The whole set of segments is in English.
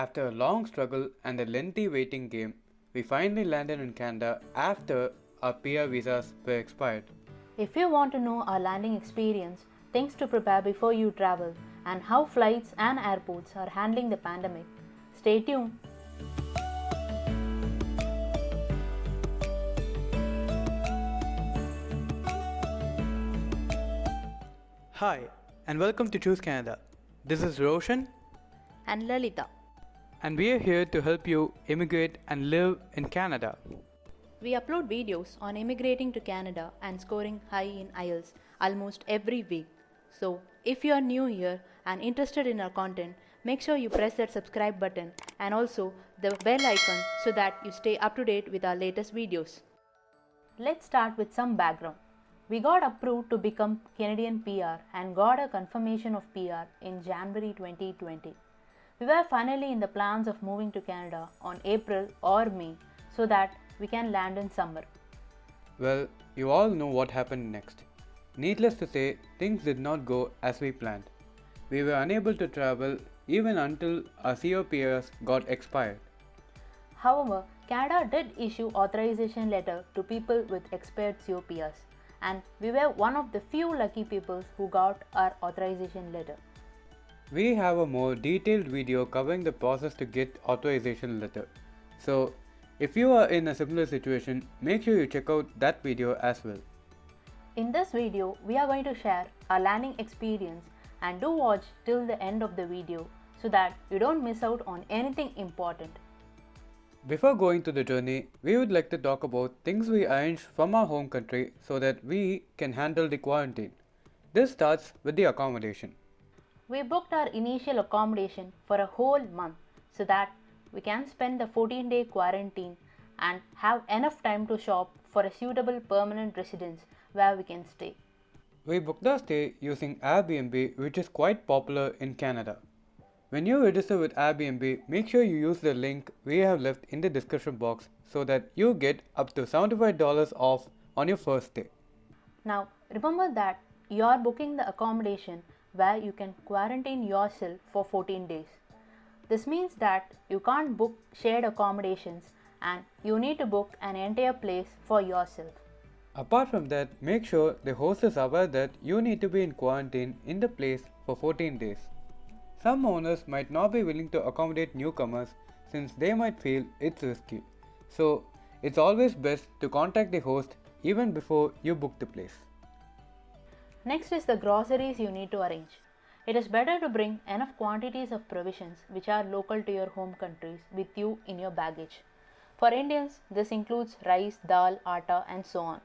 After a long struggle and a lengthy waiting game, we finally landed in Canada after our PR visas were expired. If you want to know our landing experience, things to prepare before you travel, and how flights and airports are handling the pandemic, stay tuned. Hi, and welcome to Choose Canada. This is Roshan, And Lalita. and we are here to help you immigrate and live in Canada. We upload videos on immigrating to Canada and scoring high in IELTS almost every week. So, if you are new here and interested in our content, make sure you press that subscribe button and also the bell icon so that you stay up to date with our latest videos. Let's start with some background. We got approved to become Canadian PR and got a confirmation of PR in January 2020. We were finally in the plans of moving to Canada on April or May so that we can land in summer. Well, you all know what happened next. Needless to say, things did not go as we planned. We were unable to travel even until our COPRs got expired. However, Canada did issue authorization letter to people with expired COPRs, and we were one of the few lucky people who got our authorization letter. We have a more detailed video covering the process to get authorization letter. So, if you are in a similar situation, make sure you check out that video as well. In this video, we are going to share our landing experience, and do watch till the end of the video so that you don't miss out on anything important. Before going to the journey, we would like to talk about things we arranged from our home country so that we can handle the quarantine. This starts with the accommodation. We booked our initial accommodation for a whole month so that we can spend the 14-day quarantine and have enough time to shop for a suitable permanent residence where we can stay. We booked our stay using Airbnb, which is quite popular in Canada. When you register with Airbnb, make sure you use the link we have left in the description box so that you get up to $75 off on your first stay. Now, remember that you are booking the accommodation where you can quarantine yourself for 14 days. This means that you can't book shared accommodations and you need to book an entire place for yourself. Apart from that, make sure the host is aware that you need to be in quarantine in the place for 14 days. Some owners might not be willing to accommodate newcomers since they might feel it's risky. So, it's always best to contact the host even before you book the place. Next is the groceries you need to arrange. It is better to bring enough quantities of provisions which are local to your home countries with you in your baggage. For Indians, this includes rice, dal, atta, and so on.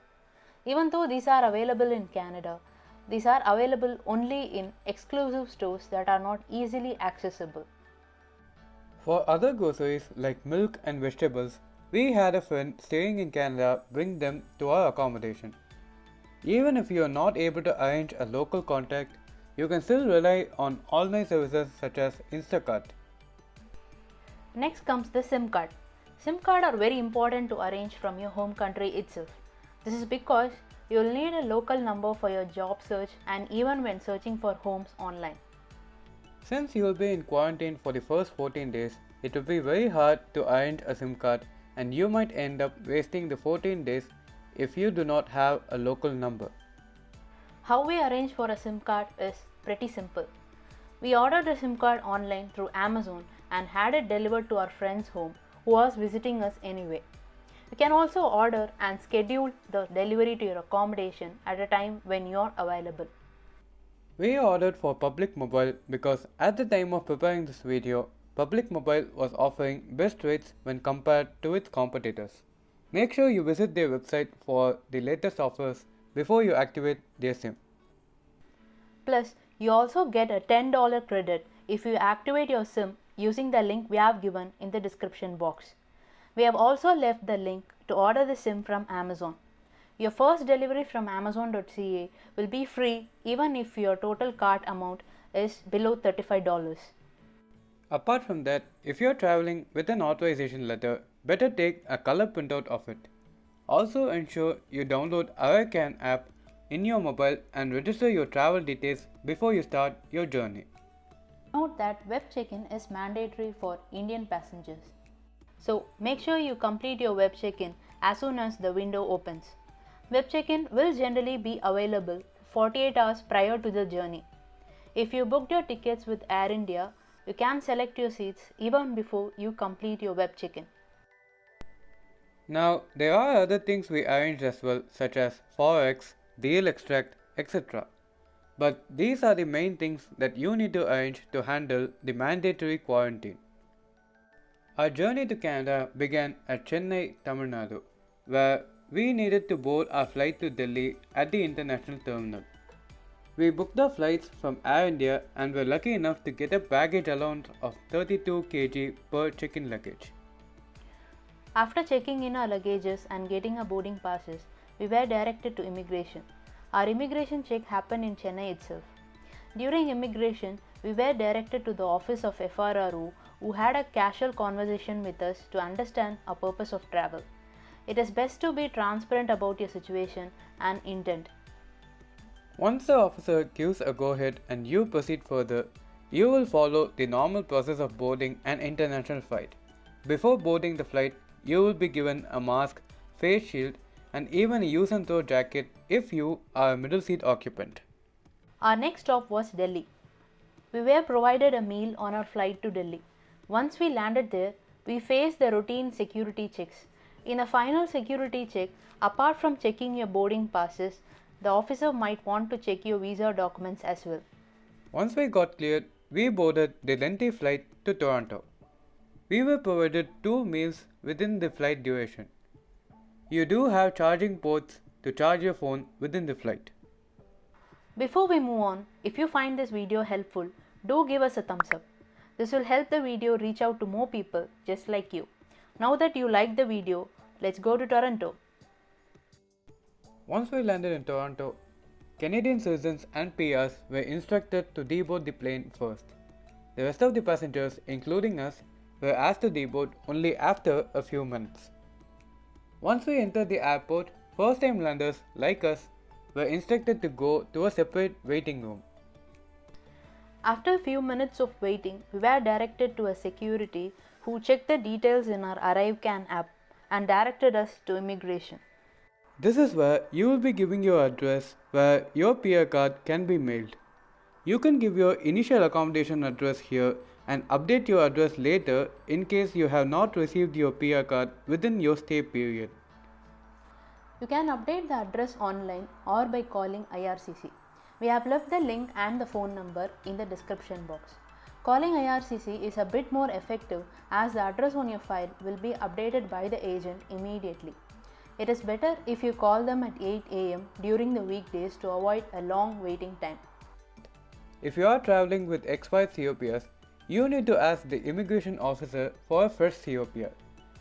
Even though these are available in Canada, these are available only in exclusive stores that are not easily accessible. For other groceries like milk and vegetables, we had a friend staying in Canada bring them to our accommodation. Even if you are not able to arrange a local contact, you can still rely on online services such as Instacart. Next comes the SIM card. SIM card are very important to arrange from your home country itself. This is because you will need a local number for your job search and even when searching for homes online. Since you will be in quarantine for the first 14 days, it will be very hard to arrange a SIM card and you might end up wasting the 14 days if you do not have a local number. How we arrange for a SIM card is pretty simple. We ordered a SIM card online through Amazon and had it delivered to our friend's home who was visiting us anyway. You can also order and schedule the delivery to your accommodation at a time when you are available. We ordered for Public Mobile because at the time of preparing this video, Public Mobile was offering best rates when compared to its competitors. Make sure you visit their website for the latest offers before you activate their SIM. Plus, you also get a $10 credit if you activate your SIM using the link we have given in the description box. We have also left the link to order the SIM from Amazon. Your first delivery from Amazon.ca will be free even if your total cart amount is below $35. Apart from that, if you are traveling with an authorization letter, better take a color printout of it. Also ensure you download IRCC app in your mobile and register your travel details before you start your journey. Note that web check-in is mandatory for Indian passengers. So make sure you complete your web check-in as soon as the window opens. Web check-in will generally be available 48 hours prior to the journey. If you booked your tickets with Air India, you can select your seats even before you complete your web check-in. Now, there are other things we arranged as well, such as forex, deal extract, etc. But these are the main things that you need to arrange to handle the mandatory quarantine. Our journey to Canada began at Chennai, Tamil Nadu, where we needed to board our flight to Delhi at the international terminal. We booked our flights from Air India and were lucky enough to get a baggage allowance of 32 kg per check-in luggage. After checking in our luggages and getting our boarding passes, we were directed to immigration. Our immigration check happened in Chennai itself. During immigration, we were directed to the office of FRRO, who had a casual conversation with us to understand our purpose of travel. It is best to be transparent about your situation and intent. Once the officer gives a go-ahead and you proceed further, you will follow the normal process of boarding an international flight. Before boarding the flight, you will be given a mask, face shield, and even a use and throw jacket if you are a middle seat occupant. Our next stop was Delhi. We were provided a meal on our flight to Delhi. Once we landed there, we faced the routine security checks. In a final security check, apart from checking your boarding passes, the officer might want to check your visa documents as well. Once we got cleared, we boarded the lengthy flight to Toronto. We were provided 2 meals within the flight duration. You do have charging ports to charge your phone within the flight. Before we move on, if you find this video helpful, do give us a thumbs up. This will help the video reach out to more people just like you. Now that you like the video, let's go to Toronto. Once we landed in Toronto, Canadian citizens and PRs were instructed to deboard the plane first. The rest of the passengers, including us, were asked to deboard only after a few minutes. Once we entered the airport, first-time landers like us were instructed to go to a separate waiting room. After a few minutes of waiting, we were directed to a security who checked the details in our ArriveCan app and directed us to immigration. This is where you will be giving your address where your PR card can be mailed. You can give your initial accommodation address here and update your address later in case you have not received your PR card within your stay period. You can update the address online or by calling IRCC. We have left the link and the phone number in the description box. Calling IRCC is a bit more effective as the address on your file will be updated by the agent immediately. It is better if you call them at 8 am during the weekdays to avoid a long waiting time. If you are traveling with expired COPRs, you need to ask the immigration officer for a fresh COPR.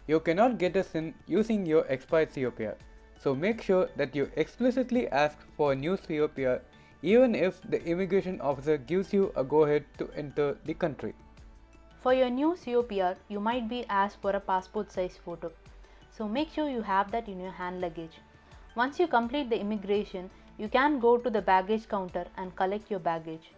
You cannot get a SIN using your expired COPR, so make sure that you explicitly ask for a new COPR even if the immigration officer gives you a go-ahead to enter the country. For your new COPR, you might be asked for a passport size photo, so make sure you have that in your hand luggage. Once you complete the immigration, you can go to the baggage counter and collect your baggage.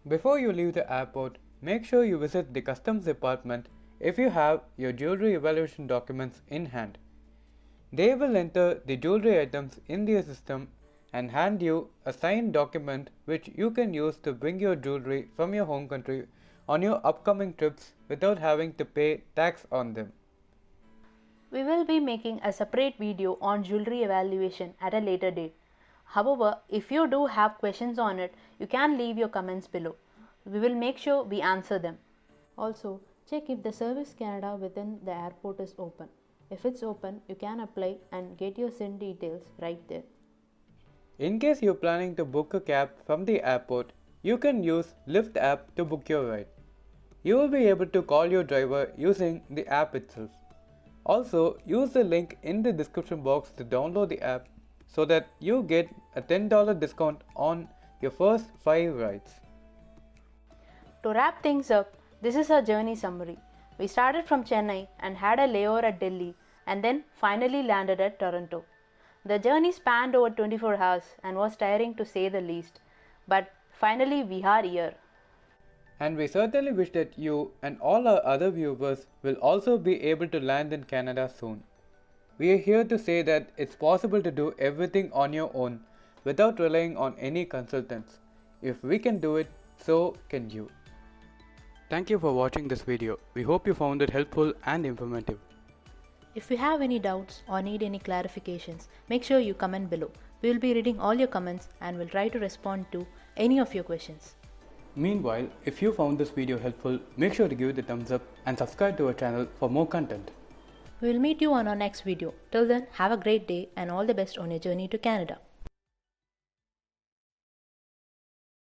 Before you leave the airport, make sure you visit the customs department if you have your jewelry evaluation documents in hand. They will enter the jewelry items in their system and hand you a signed document which you can use to bring your jewelry from your home country on your upcoming trips without having to pay tax on them. We will be making a separate video on jewelry evaluation at a later date. However, if you do have questions on it, you can leave your comments below. We will make sure we answer them. Also, check if the Service Canada within the airport is open. If it's open, you can apply and get your SIN details right there. In case you're planning to book a cab from the airport, you can use Lyft app to book your ride. You will be able to call your driver using the app itself. Also, use the link in the description box to download the app so that you get a $10 discount on your first 5 rides. To wrap things up, this is our journey summary. We started from Chennai and had a layover at Delhi and then finally landed at Toronto. The journey spanned over 24 hours and was tiring to say the least, but finally we are here. And we certainly wish that you and all our other viewers will also be able to land in Canada soon. We are here to say that it's possible to do everything on your own without relying on any consultants. If we can do it, so can you. Thank you for watching this video. We hope you found it helpful and informative. If you have any doubts or need any clarifications, make sure you comment below. We will be reading all your comments and will try to respond to any of your questions. Meanwhile, if you found this video helpful, make sure to give it a thumbs up and subscribe to our channel for more content. We will meet you on our next video. Till then, have a great day and all the best on your journey to Canada.